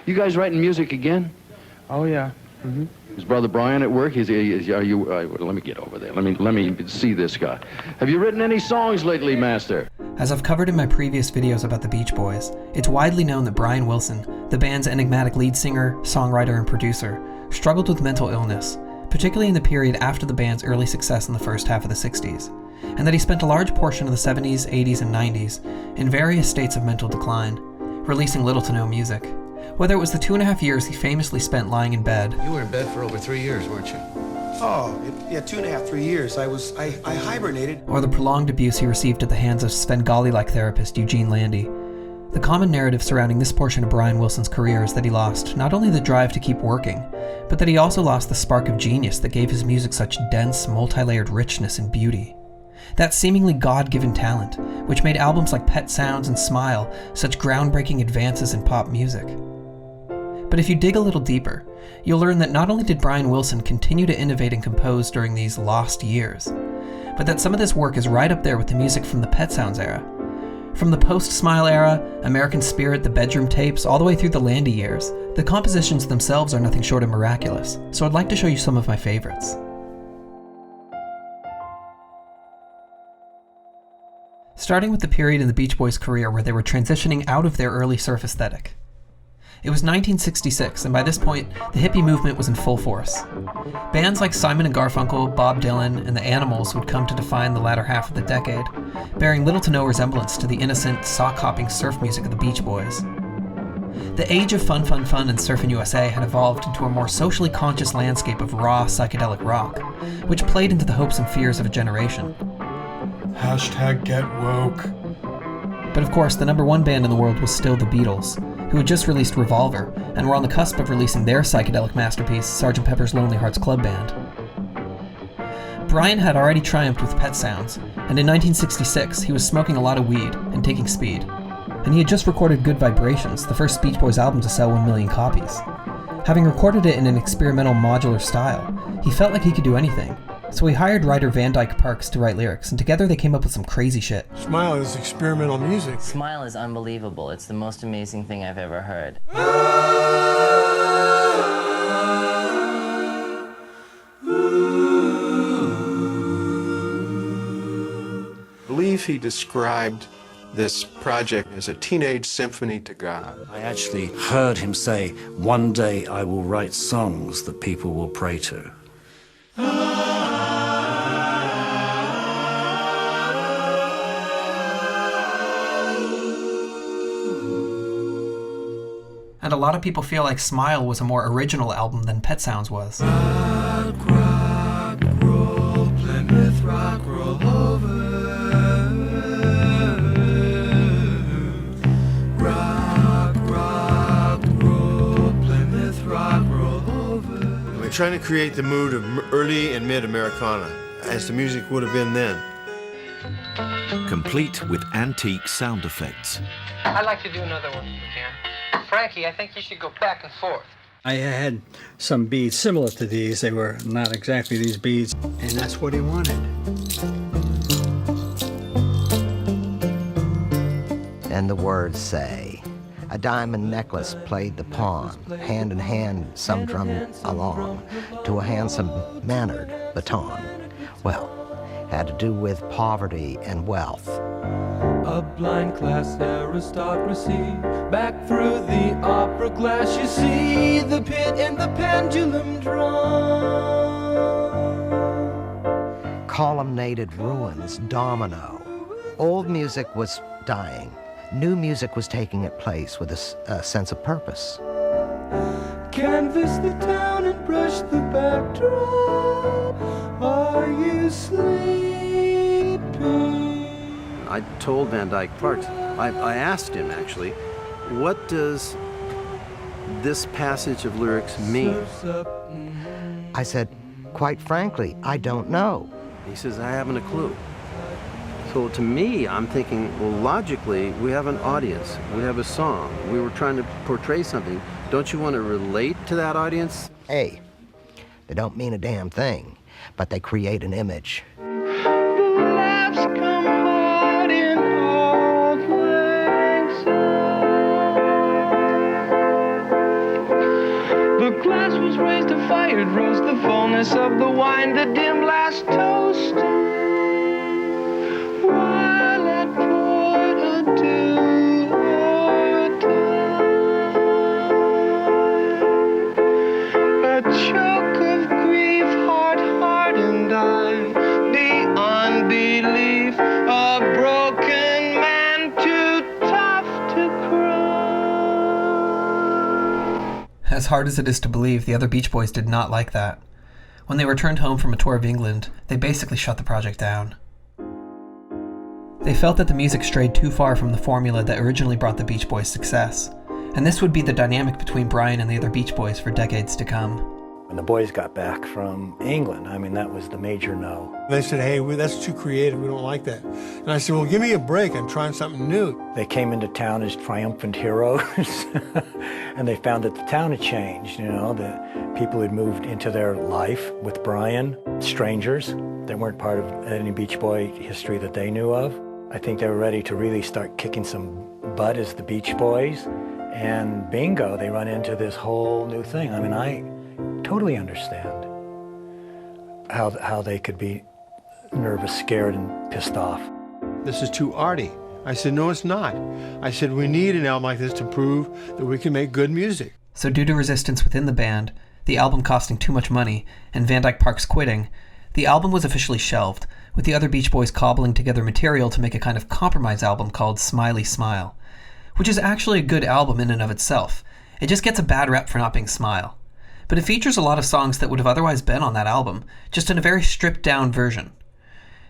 You guys writing music again? Oh, yeah. Mm-hmm. Is Brother Brian at work? Are you, let me get over there. Let me see this guy. Have you written any songs lately, Master? As I've covered in my previous videos about the Beach Boys, it's widely known that Brian Wilson, the band's enigmatic lead singer, songwriter, and producer, struggled with mental illness, particularly in the period after the band's early success in the first half of the 60s, and that he spent a large portion of the 70s, 80s, and 90s in various states of mental decline, releasing little to no music. Whether it was the 2.5 years he famously spent lying in bed. You were in bed for over 3 years, weren't you? Oh, yeah, 2.5, 3 years. I hibernated. Or the prolonged abuse he received at the hands of Svengali-like therapist Eugene Landy. The common narrative surrounding this portion of Brian Wilson's career is that he lost not only the drive to keep working, but that he also lost the spark of genius that gave his music such dense, multi-layered richness and beauty. That seemingly God-given talent, which made albums like Pet Sounds and Smile such groundbreaking advances in pop music. But if you dig a little deeper, you'll learn that not only did Brian Wilson continue to innovate and compose during these lost years, but that some of this work is right up there with the music from the Pet Sounds era. From the post-Smile era, American Spirit, the Bedroom Tapes, all the way through the Landy years, the compositions themselves are nothing short of miraculous, so I'd like to show you some of my favorites. Starting with the period in the Beach Boys' career where they were transitioning out of their early surf aesthetic. It was 1966, and by this point, the hippie movement was in full force. Bands like Simon & Garfunkel, Bob Dylan, and the Animals would come to define the latter half of the decade, bearing little to no resemblance to the innocent, sock-hopping surf music of the Beach Boys. The age of fun and surfing USA had evolved into a more socially conscious landscape of raw, psychedelic rock, which played into the hopes and fears of a generation. #GetWoke. But of course, the number one band in the world was still the Beatles, who had just released Revolver, and were on the cusp of releasing their psychedelic masterpiece, Sgt. Pepper's Lonely Hearts Club Band. Brian had already triumphed with Pet Sounds, and in 1966 he was smoking a lot of weed and taking speed. And he had just recorded Good Vibrations, the first Beach Boys album to sell 1 million copies. Having recorded it in an experimental modular style, he felt like he could do anything, so he hired writer Van Dyke Parks to write lyrics, and together they came up with some crazy shit. Smile is experimental music. Smile is unbelievable. It's the most amazing thing I've ever heard. I believe he described this project as a teenage symphony to God. I actually heard him say, "One day I will write songs that people will pray to." And a lot of people feel like Smile was a more original album than Pet Sounds was. Rock, roll, Plymouth Rock, roll over. Rock, roll, Plymouth Rock, roll over. We're trying to create the mood of early and mid-Americana, as the music would have been then. Complete with antique sound effects. I'd like to do another one, Dan. Frankie, I think you should go back and forth. I had some beads similar to these. They were not exactly these beads, and that's what he wanted. And the words say, a diamond necklace played the pawn, hand in hand some drum along, to a handsome mannered baton. Well, had to do with poverty and wealth. A blind class aristocracy, back through the opera glass you see the pit and the pendulum drum. Columnated ruins, domino. Old music was dying. New music was taking its place with a sense of purpose. Canvass the town and brush the backdrop. Are you sleeping? I told Van Dyke Parks, I asked him actually, what does this passage of lyrics mean? I said, quite frankly, I don't know. He says, I haven't a clue. So to me, I'm thinking, well, logically, we have an audience. We have a song. We were trying to portray something. Don't you want to relate to that audience? Hey, they don't mean a damn thing, but they create an image. glass was raised to fire, it rose the fullness of the wine, the dim last toast. While I poured adieu or die, a choke of grief, heart hardened I, beyond belief, a broken man too tough to cry. As hard as it is to believe, the other Beach Boys did not like that. When they returned home from a tour of England, they basically shut the project down. They felt that the music strayed too far from the formula that originally brought the Beach Boys success, and this would be the dynamic between Brian and the other Beach Boys for decades to come. When the boys got back from England, I mean, that was the major no. They said, hey, that's too creative, we don't like that. And I said, well, give me a break, I'm trying something new. They came into town as triumphant heroes, and they found that the town had changed, you know, that people had moved into their life with Brian, strangers. They weren't part of any Beach Boy history that they knew of. I think they were ready to really start kicking some butt as the Beach Boys, and bingo, they run into this whole new thing. I mean, I totally understand how they could be nervous, scared, and pissed off. This is too arty. I said, no, it's not. I said, we need an album like this to prove that we can make good music. So due to resistance within the band, the album costing too much money, and Van Dyke Parks quitting, the album was officially shelved, with the other Beach Boys cobbling together material to make a kind of compromise album called Smiley Smile, which is actually a good album in and of itself. It just gets a bad rep for not being Smile. But it features a lot of songs that would have otherwise been on that album, just in a very stripped-down version.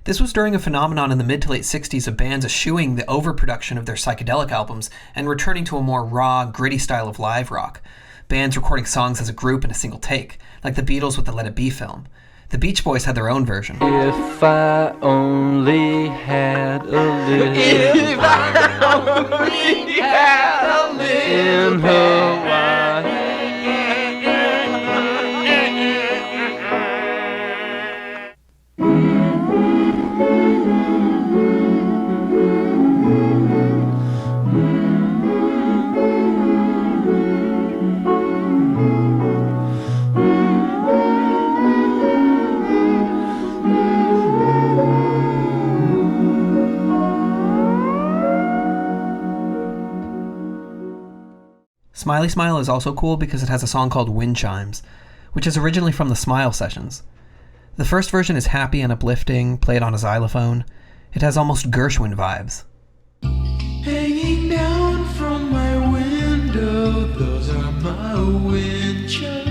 This was during a phenomenon in the mid to late 60s of bands eschewing the overproduction of their psychedelic albums and returning to a more raw, gritty style of live rock. Bands recording songs as a group in a single take, like the Beatles with the Let It Be film. The Beach Boys had their own version. If I only had a little, if I only had a little in Hawaii. Smiley Smile is also cool because it has a song called Wind Chimes, which is originally from the Smile sessions. The first version is happy and uplifting, played on a xylophone. It has almost Gershwin vibes. Hanging down from my window, those are my wind chimes.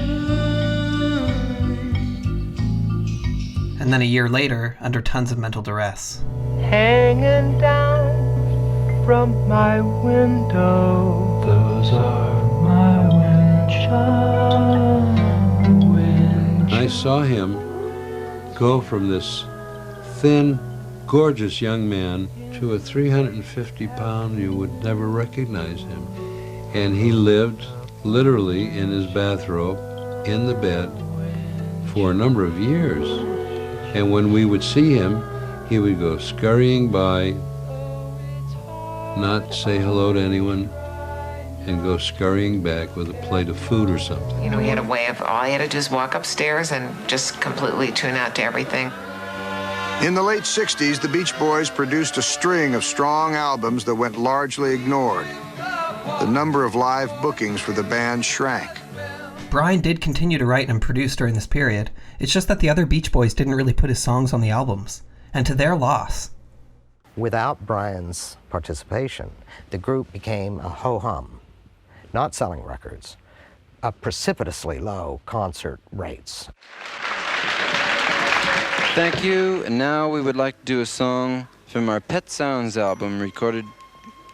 And then a year later, under tons of mental duress. Hanging down from my window, those are my wind chimes. I saw him go from this thin, gorgeous young man to a 350-pound, you would never recognize him. And he lived literally in his bathrobe, in the bed, for a number of years. And when we would see him, he would go scurrying by, not say hello to anyone, and go scurrying back with a plate of food or something. You know, he had a way of, all he had to do is walk upstairs and just completely tune out to everything. In the late 60s, the Beach Boys produced a string of strong albums that went largely ignored. The number of live bookings for the band shrank. Brian did continue to write and produce during this period. It's just that the other Beach Boys didn't really put his songs on the albums, and to their loss. Without Brian's participation, the group became a ho-hum, not selling records, precipitously low concert rates. Thank you, and now we would like to do a song from our Pet Sounds album recorded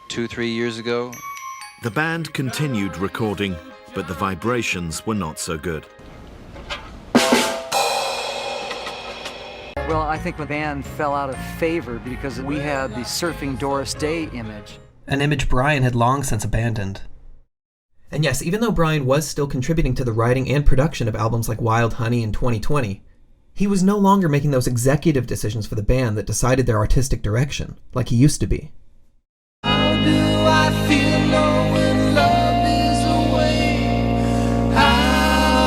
2-3 years ago. The band continued recording, but the vibrations were not so good. Well, I think the band fell out of favor because we had the Surfing Doris Day image. An image Brian had long since abandoned. And yes, even though Brian was still contributing to the writing and production of albums like Wild Honey and 2020, he was no longer making those executive decisions for the band that decided their artistic direction, like he used to be. How do I feel knowing love is away? How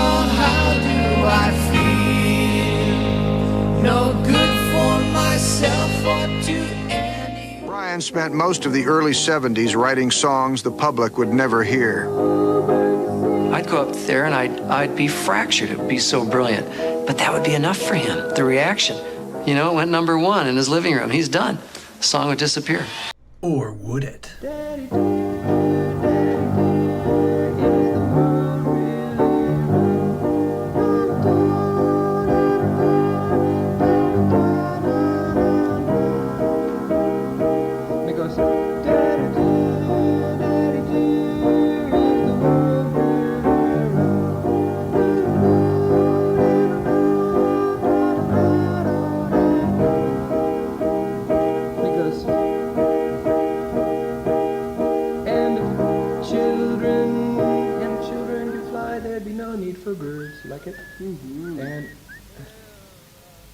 spent most of the early 70s writing songs the public would never hear. I'd go up there and I'd be fractured. It would be so brilliant. But that would be enough for him, the reaction. You know, it went #1 in his living room. He's done. The song would disappear. Or would it?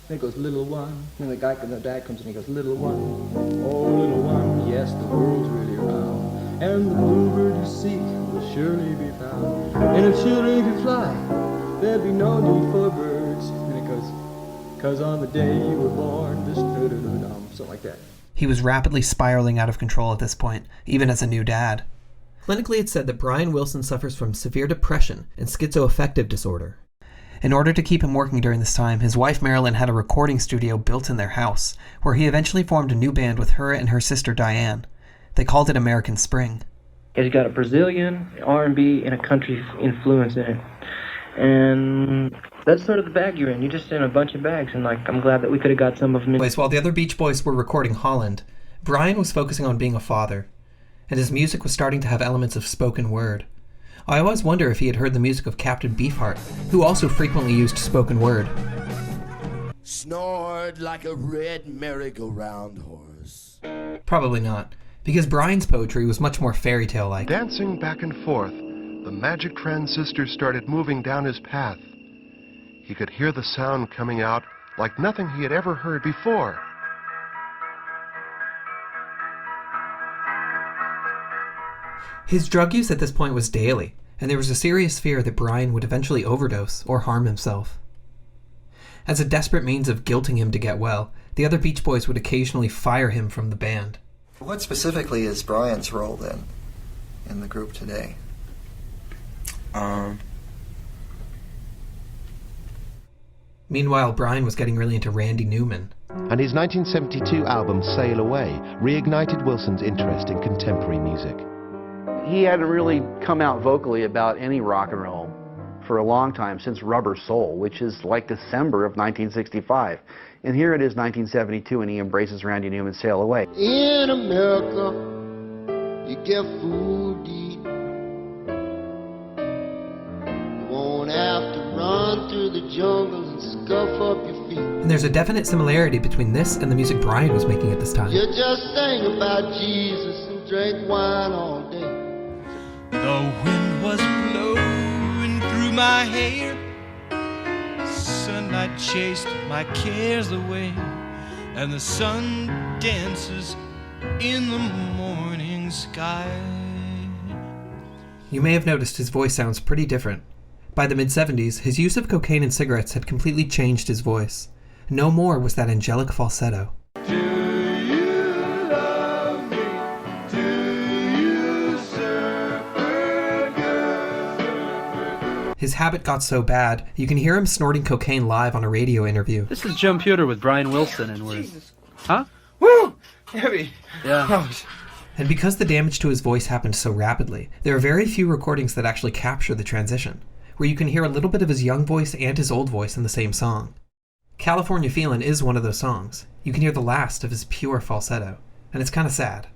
And then it goes, little one. And the dad comes and he goes, little one. Oh, little one, yes, the world's really round. And the bluebird you seek will surely be found. And if children could fly, there'd be no need for birds. And it goes, 'cause on the day you were born, this something like that. He was rapidly spiraling out of control at this point, even as a new dad. Clinically, it's said that Brian Wilson suffers from severe depression and schizoaffective disorder. In order to keep him working during this time, his wife Marilyn had a recording studio built in their house, where he eventually formed a new band with her and her sister Diane. They called it American Spring. It's got a Brazilian, R&B, and a country influence in it. And that's sort of the bag you're in. You're just in a bunch of bags, and I'm glad that we could have got some of them in. While the other Beach Boys were recording Holland, Brian was focusing on being a father, and his music was starting to have elements of spoken word. I always wonder if he had heard the music of Captain Beefheart, who also frequently used spoken word. Snored like a red merry-go-round horse. Probably not, because Brian's poetry was much more fairy tale-like. Dancing back and forth, the magic transistor started moving down his path. He could hear the sound coming out like nothing he had ever heard before. His drug use at this point was daily, and there was a serious fear that Brian would eventually overdose or harm himself. As a desperate means of guilting him to get well, the other Beach Boys would occasionally fire him from the band. What specifically is Brian's role then in the group today? Meanwhile, Brian was getting really into Randy Newman. And his 1972 album Sail Away reignited Wilson's interest in contemporary music. He hadn't really come out vocally about any rock and roll for a long time, since Rubber Soul, which is like December of 1965. And here it is 1972, and he embraces Randy Newman's Sail Away. In America, you get food to eat. You won't have to run through the jungle and scuff up your feet. And there's a definite similarity between this and the music Brian was making at this time. You just think about Jesus and drink wine all day. The wind was blowing through my hair. Sunlight chased my cares away. And the sun dances in the morning sky. You may have noticed his voice sounds pretty different. By the mid-70s, his use of cocaine and cigarettes had completely changed his voice. No more was that angelic falsetto. His habit got so bad, you can hear him snorting cocaine live on a radio interview. This is Jim Pewter with Brian Wilson, and we're... Huh? Woo! Heavy. Yeah. And because the damage to his voice happened so rapidly, there are very few recordings that actually capture the transition, where you can hear a little bit of his young voice and his old voice in the same song. California Feelin' is one of those songs. You can hear the last of his pure falsetto, and it's kind of sad.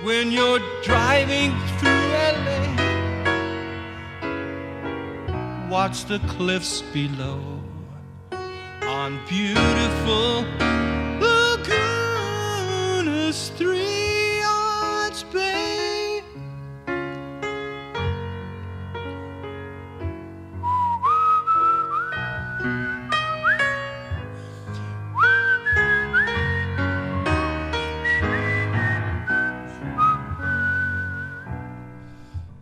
When you're driving through LA, watch the cliffs below on beautiful Laguna's 3 Arch Bay.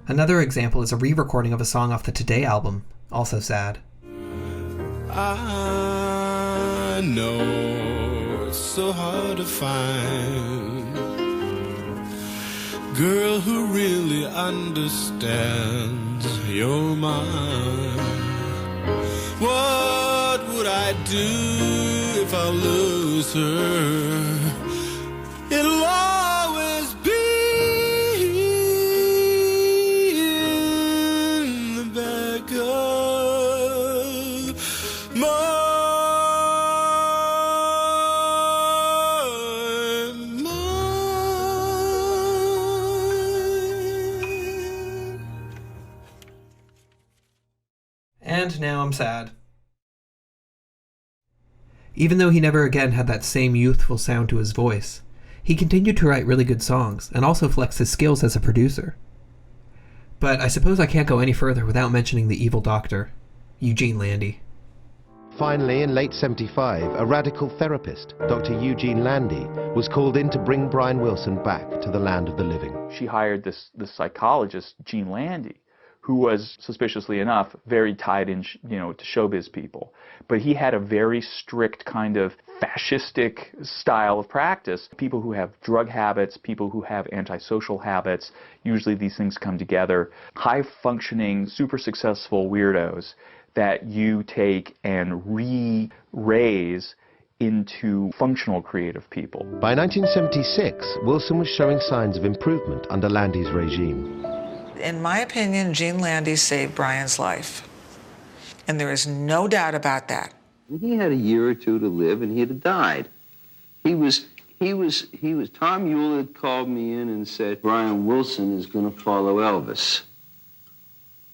Another example is a re-recording of a song off the Today album, also sad. I know it's so hard to find girl who really understands your mind. What would I do if I lose her? It'll always be in the back of my mind. And now I'm sad. Even though he never again had that same youthful sound to his voice, he continued to write really good songs and also flex his skills as a producer. But I suppose I can't go any further without mentioning the evil doctor, Eugene Landy. Finally, in late '75, a radical therapist, Dr. Eugene Landy, was called in to bring Brian Wilson back to the land of the living. She hired this psychologist, Gene Landy, who was, suspiciously enough, very tied in, to showbiz people. But he had a very strict kind of fascistic style of practice. People who have drug habits, people who have antisocial habits, usually these things come together. High-functioning, super successful weirdos that you take and re-raise into functional creative people. By 1976, Wilson was showing signs of improvement under Landy's regime. In my opinion, Gene Landy saved Brian's life. And there is no doubt about that. He had a year or two to live, and he'd have died. Tom Ewell had called me in and said, Brian Wilson is going to follow Elvis.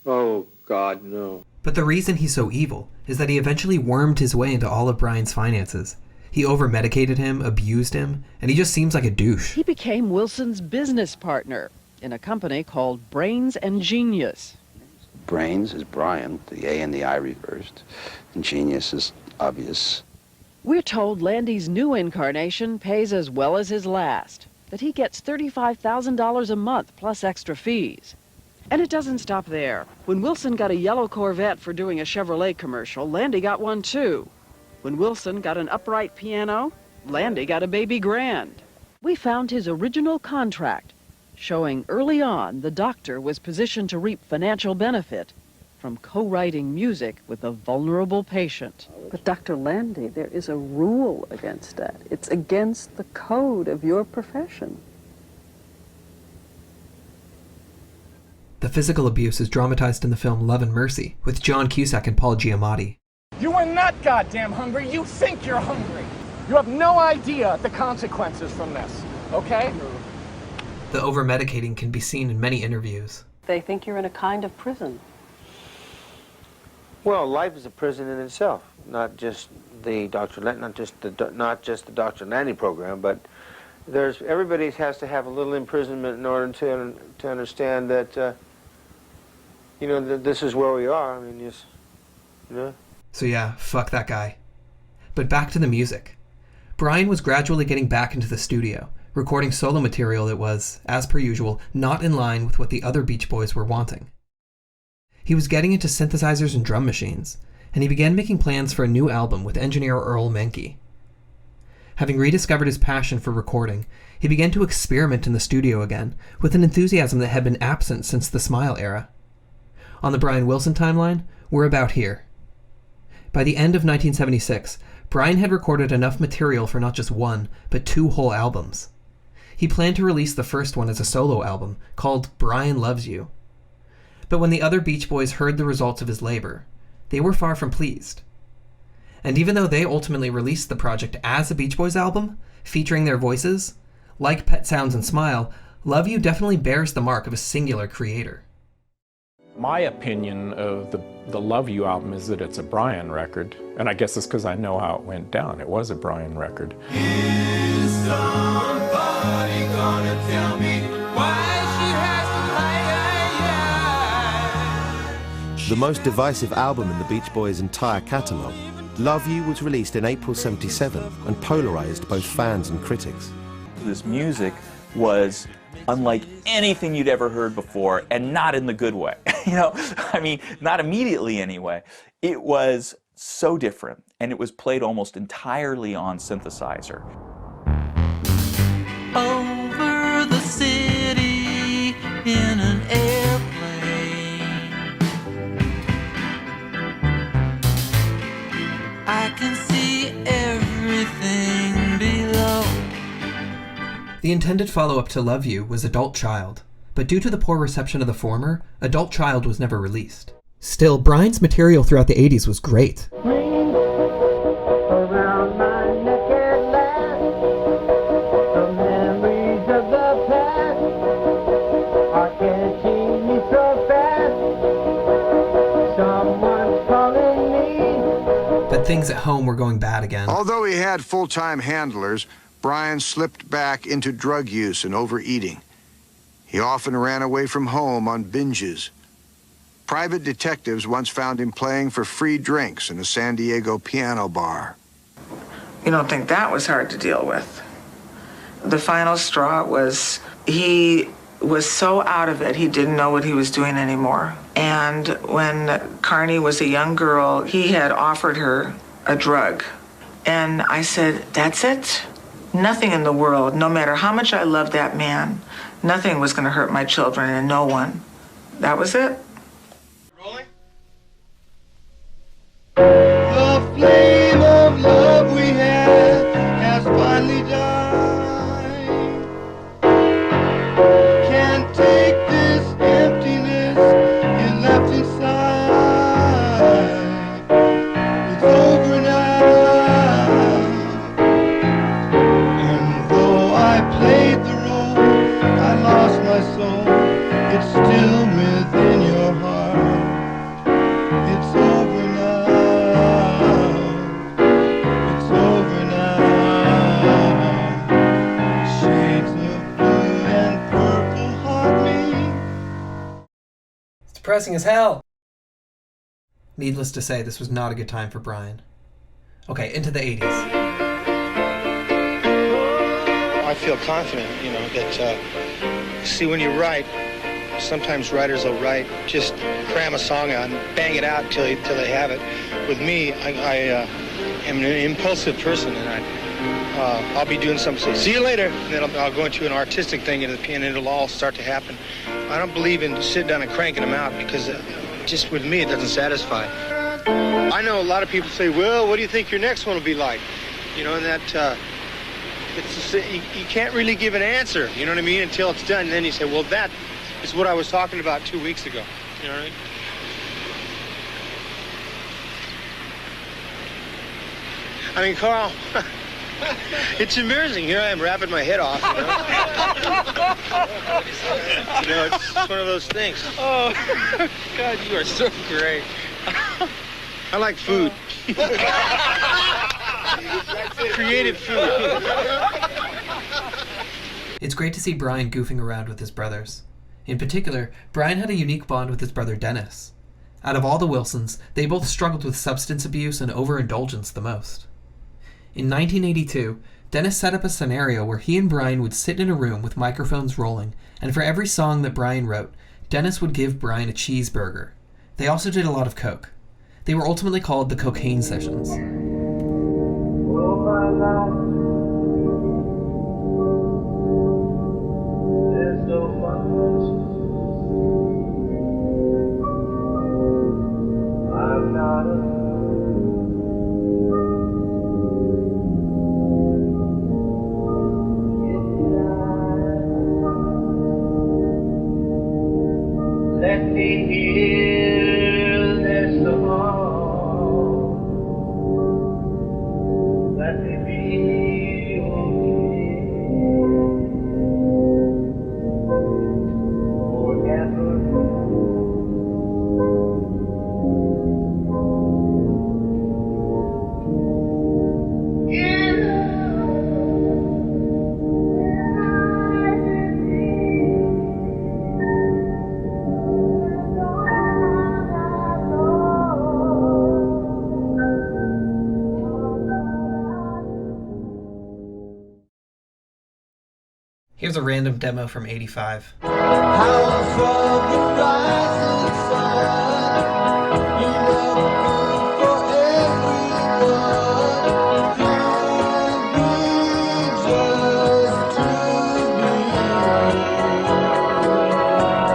Oh, God, no. But the reason he's so evil is that he eventually wormed his way into all of Brian's finances. He over-medicated him, abused him, and he just seems like a douche. He became Wilson's business partner in a company called Brains and Genius. Brains is Brian, the A and the I reversed, and Genius is obvious. We're told Landy's new incarnation pays as well as his last, that he gets $35,000 a month plus extra fees. And it doesn't stop there. When Wilson got a yellow Corvette for doing a Chevrolet commercial, Landy got one too. When Wilson got an upright piano, Landy got a baby grand. We found his original contract, showing early on the doctor was positioned to reap financial benefit from co-writing music with a vulnerable patient. But Dr. Landy, there is a rule against that. It's against the code of your profession. The physical abuse is dramatized in the film Love and Mercy, with John Cusack and Paul Giamatti. You are not goddamn hungry. You think you're hungry. You have no idea the consequences from this, okay? The over-medicating can be seen in many interviews. They think you're in a kind of prison. Well, life is a prison in itself, not just the Dr. Dr. Landy program, but everybody has to have a little imprisonment in order to understand that that this is where we are. I mean, So yeah, fuck that guy. But back to the music. Brian was gradually getting back into the studio, recording solo material that was, as per usual, not in line with what the other Beach Boys were wanting. He was getting into synthesizers and drum machines, and he began making plans for a new album with engineer Earl Menke. Having rediscovered his passion for recording, he began to experiment in the studio again, with an enthusiasm that had been absent since the Smile era. On the Brian Wilson timeline, we're about here. By the end of 1976, Brian had recorded enough material for not just one, but 2 whole albums. He planned to release the first one as a solo album, called Brian Loves You. But when the other Beach Boys heard the results of his labor, they were far from pleased. And even though they ultimately released the project as a Beach Boys album, featuring their voices, like Pet Sounds and Smile, Love You definitely bears the mark of a singular creator. My opinion of the Love You album is that it's a Brian record, and I guess it's because I know how it went down. It was a Brian record. Is somebody gonna tell me why she has to The most divisive album in the Beach Boys' entire catalogue, Love You was released in April '77 and polarized both fans and critics. This music was unlike anything you'd ever heard before, and not in the good way. I mean, not immediately anyway. It was so different, and it was played almost entirely on synthesizer. Over the city The intended follow-up to Love You was Adult Child, but due to the poor reception of the former, Adult Child was never released. Still, Brian's material throughout the 80s was great. Around my neck at last, the memories of the past are catching me so fast. Someone's calling me. But things at home were going bad again. Although he had full-time handlers, Brian slipped back into drug use and overeating. He often ran away from home on binges. Private detectives once found him playing for free drinks in a San Diego piano bar. You don't think that was hard to deal with? The final straw was he was so out of it, he didn't know what he was doing anymore. And when Carney was a young girl, he had offered her a drug. And I said, that's it? Nothing in the world, no matter how much I loved that man, nothing was going to hurt my children and no one. That was it. The flame of love we had has finally died. Can't take this emptiness you left inside. It's over now. And though I played the role, I lost my soul. It's still within your heart. It's over now. It's over now. Shades of blue and purple haunt me. It's depressing as hell. Needless to say, this was not a good time for Brian. Okay, into the 80s. I feel confident, that, see, when you write, sometimes writers will write, just cram a song out and bang it out till they have it. With me, I am an impulsive person, and I'll be doing something, say, see you later, and then I'll go into an artistic thing, and it'll all start to happen. I don't believe in sitting down and cranking them out, because just with me, it doesn't satisfy. I know a lot of people say, well, what do you think your next one will be like? And that... it's just, you can't really give an answer, you know what I mean, until it's done. And then you say, well, that is what I was talking about 2 weeks ago. You know what I mean? Carl, it's embarrassing. Here I am rapping my head off. It's one of those things. Oh, God, you are so great. I like food. Creative food. It's great to see Brian goofing around with his brothers. In particular, Brian had a unique bond with his brother Dennis. Out of all the Wilsons, they both struggled with substance abuse and overindulgence the most. In 1982, Dennis set up a scenario where he and Brian would sit in a room with microphones rolling, and for every song that Brian wrote, Dennis would give Brian a cheeseburger. They also did a lot of coke. They were ultimately called the Cocaine Sessions. Oh, my life. There's so much. I'm not let me hear this song. Let me be Here's a random demo from '85.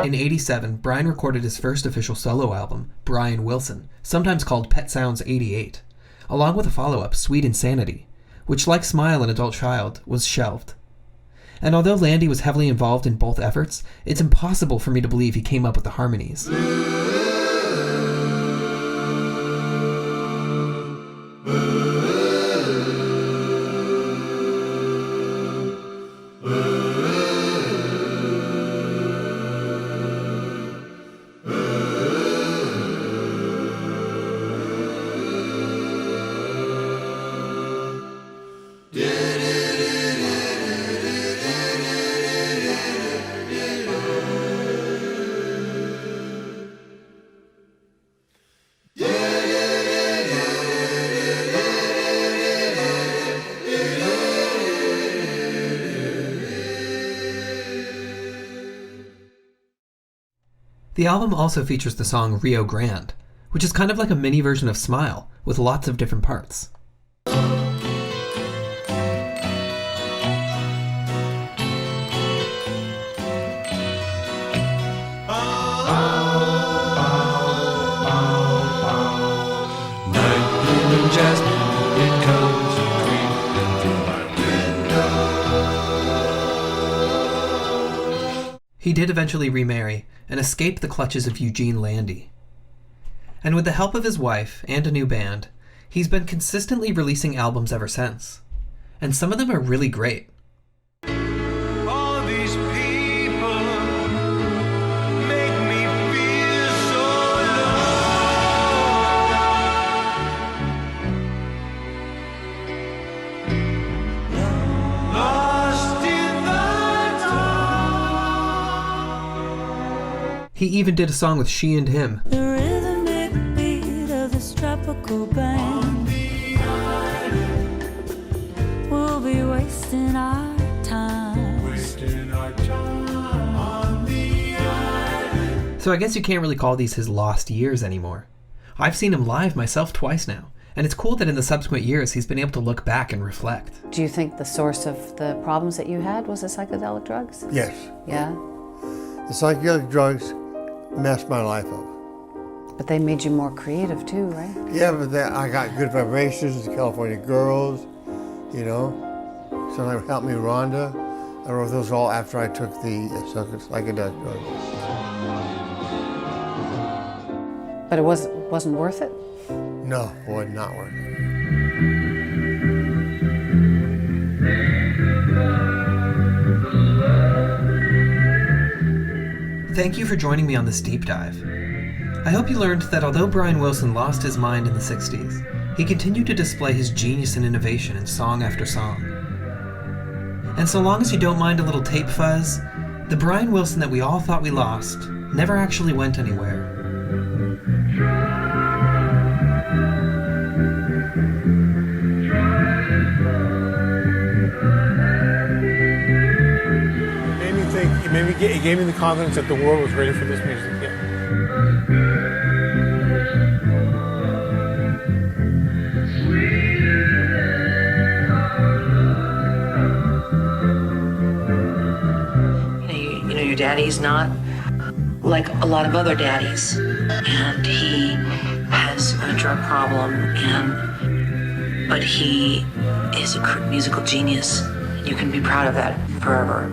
In '87, Brian recorded his first official solo album, Brian Wilson, sometimes called Pet Sounds 88, along with a follow-up, Sweet Insanity, which, like Smile and Adult Child, was shelved. And although Landy was heavily involved in both efforts, it's impossible for me to believe he came up with the harmonies. The album also features the song Rio Grande, which is kind of like a mini version of Smile, with lots of different parts. He did eventually remarry and escape the clutches of Eugene Landy. And with the help of his wife and a new band, he's been consistently releasing albums ever since. And some of them are really great. All these people make me feel so low. Lost in the He even did a song with She and Him. The rhythmic beat of this tropical band. We'll be wasting our time. On the island. So I guess you can't really call these his lost years anymore. I've seen him live myself twice now, and it's cool that in the subsequent years he's been able to look back and reflect. Do you think the source of the problems that you had was the psychedelic drugs? Yes. Yeah? The psychedelic drugs messed my life up. But they made you more creative too, right? Yeah, but I got good vibrations, the California Girls, you know. Sometimes helped me, Rhonda. I wrote those all after I took the psychedelic drugs. But it wasn't worth it? No, boy, not worth it. Thank you for joining me on this deep dive. I hope you learned that although Brian Wilson lost his mind in the 60s, he continued to display his genius and innovation in song after song. And so long as you don't mind a little tape fuzz, the Brian Wilson that we all thought we lost never actually went anywhere. It gave me the confidence that the world was ready for this music. Yeah. You know, your daddy's not like a lot of other daddies, and he has a drug problem, but he is a musical genius. You can be proud of that forever.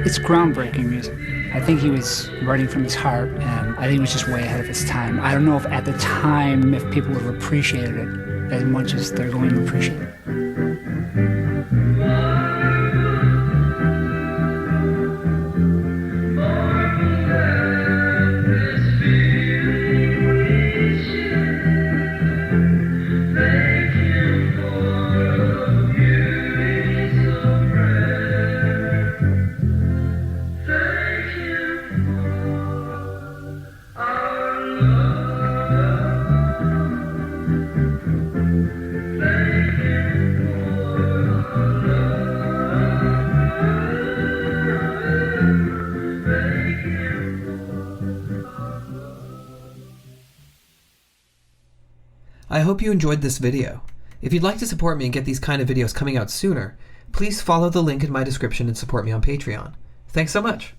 It's groundbreaking music. I think he was writing from his heart, and I think he was just way ahead of his time. I don't know if at the time if people would have appreciated it as much as they're going to appreciate it. I hope you enjoyed this video. If you'd like to support me and get these kind of videos coming out sooner, please follow the link in my description and support me on Patreon. Thanks so much!